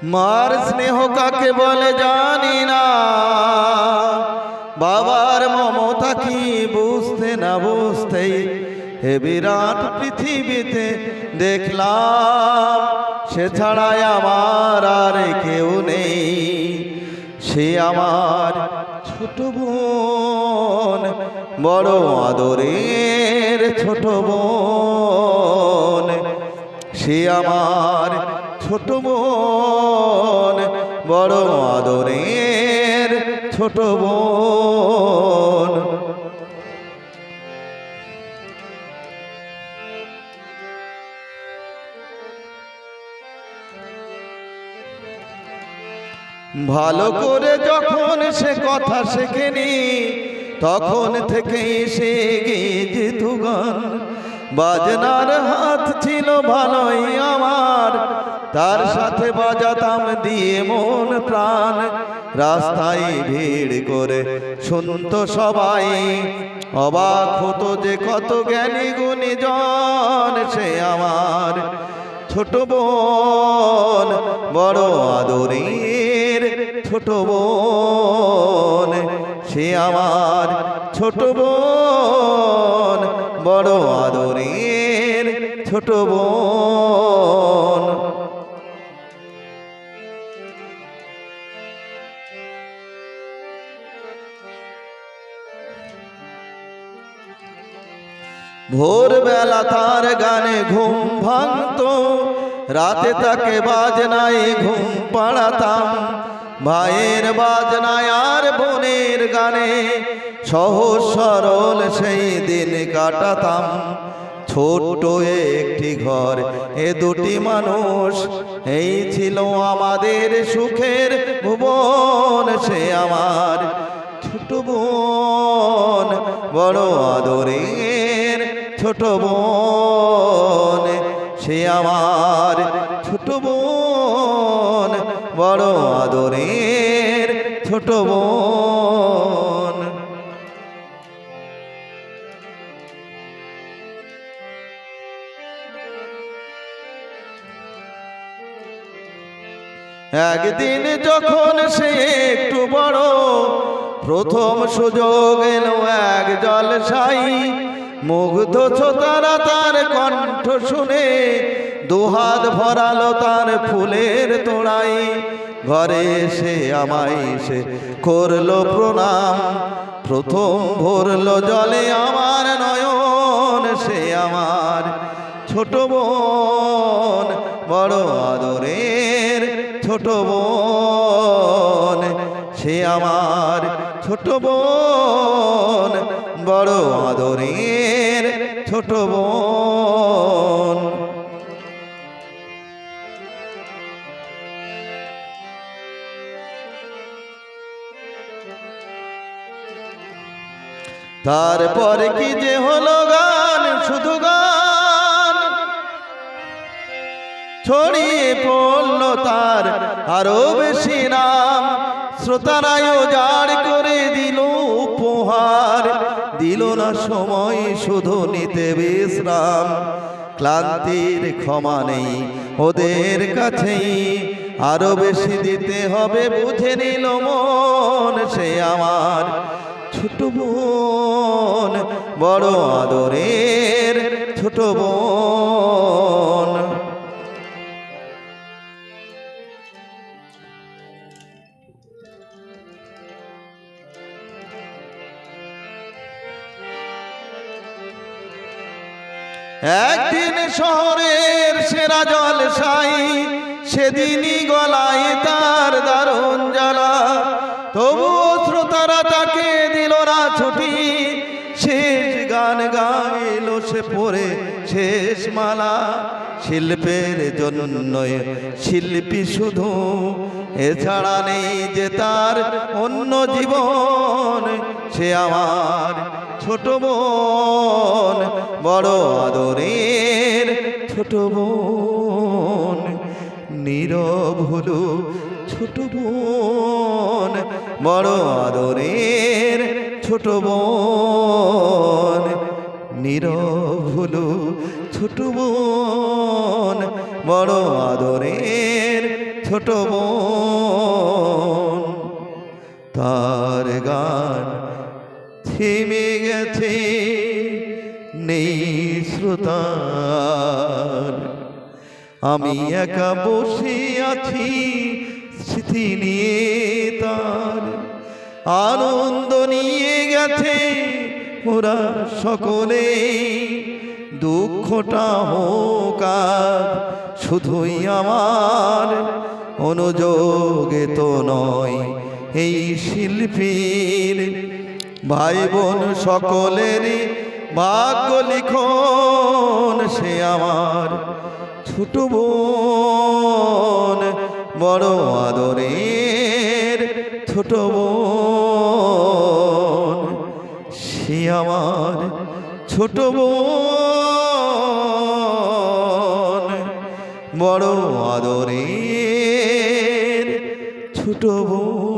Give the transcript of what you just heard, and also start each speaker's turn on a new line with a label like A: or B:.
A: মার স্নেহ কাকে বলে জানি না, বাবার মমতা কি বুঝতে না বুঝতেই এ বিরাট পৃথিবীতে দেখলাম সে ছাড়াই আমার আর কেউ নেই। সে আমার ছোট বোন, বড় আদরের ছোট বোন। সে আমার ছোট বোন, বড় আদরের ছোট বোন। ভালো করে যখন সে কথা শেখেনি, তখন থেকেই সে গেয়ে যেত গান। বাজনার হাত ছিল ভালোই আমার, তার সাথে বাজাতাম দিয়ে মন প্রাণ। রাস্তায় ভিড় করে শুনত সবাই, অবাক হতো যে কত জ্ঞানী গুণীজন। সে আমার ছোট বোন, বড় আদরের ছোট বোন। সে আমার ছোট বোন, বড় আদরের ছোট বোন। ভোরবেলা তার গানে ঘুম ভাঙতো, রাতে তাকে বাজনায় ঘুম পাড়াতাম। ভাইয়ের বাজনায় আর বোনের গানে সহজ সরল সেই দিন কাটাতাম। ছোট্ট একটি ঘর, এ দুটি মানুষ, এই ছিল আমাদের সুখের ভুবন। সে আমার ছোট বোন, বড় আদরের ছোট বোন। সে আমার ছোট বোন, বড় আদরের ছোট বোন। একদিন যখন সে একটু বড়, প্রথম সুযোগ এলো এক জলসাই। মুগ্ধ শ্রোতারা তার কণ্ঠ শুনে দুহাত ভরালো তার ফুলের তোড়াই। ঘরে এসে আমায় সে করলো প্রণাম, প্রথম ভরলো জলে আমার নয়ন। সে আমার ছোট বোন, বড় আদরের ছোট বোন। সে আমার ছোট বোন, বড় আদরের ছোট বোন। তারপরে কি যে হলো গান, শুধু গান ছড়িয়ে পড়লো তার আরো বেশি নাম। শ্রোতারাও জাড় করে দিল উপহার, দিল না সময় শুধু নিতে বিশ্রাম। ক্লান্তির ক্ষমা নেই ওদের কাছেই, আরো বেশি দিতে হবে বুঝে নিল মন। সে আমার ছোট বোন, বড় আদরের ছোট বোন। একদিন শহরের সেরা জলসাই, সেদিনই গলায় তার দারুণ জ্বালা। তবুও শ্রোতারা তাকে দিল না ছুটি, শেষ গান গাইল সে পড়ে শেষ মালা। শিল্পের জন্যই শিল্পী শুধু, এছাড়া নেই যে তার অন্য জীবন। সে আমার ছোট বোন, বড় আদরের ছোট বোন। নীরব হলো ছোট বোন, বড় আদরের ছোট বোন। নীরব হলো ছোট বোন, বড় আদরের ছোট ছোট বোন, তার গান থেমে গেছে, নেই শ্রোতার। আমি একা বসে আছি স্মৃতি নিয়ে তার, আনন্দ নিয়ে গেছে ওরা সকলে। দুঃখটা হোক আজ শুধুই আমার, অনুযোগে তো নয় এই শিল্পীর। ভাই বোন সকলের ভাগ্য লিখন, সে আমার ছোট বোন, বড় আদরের ছোট বোন। সে আমার ছোট বোন, বড় আদরের ছোট বোন।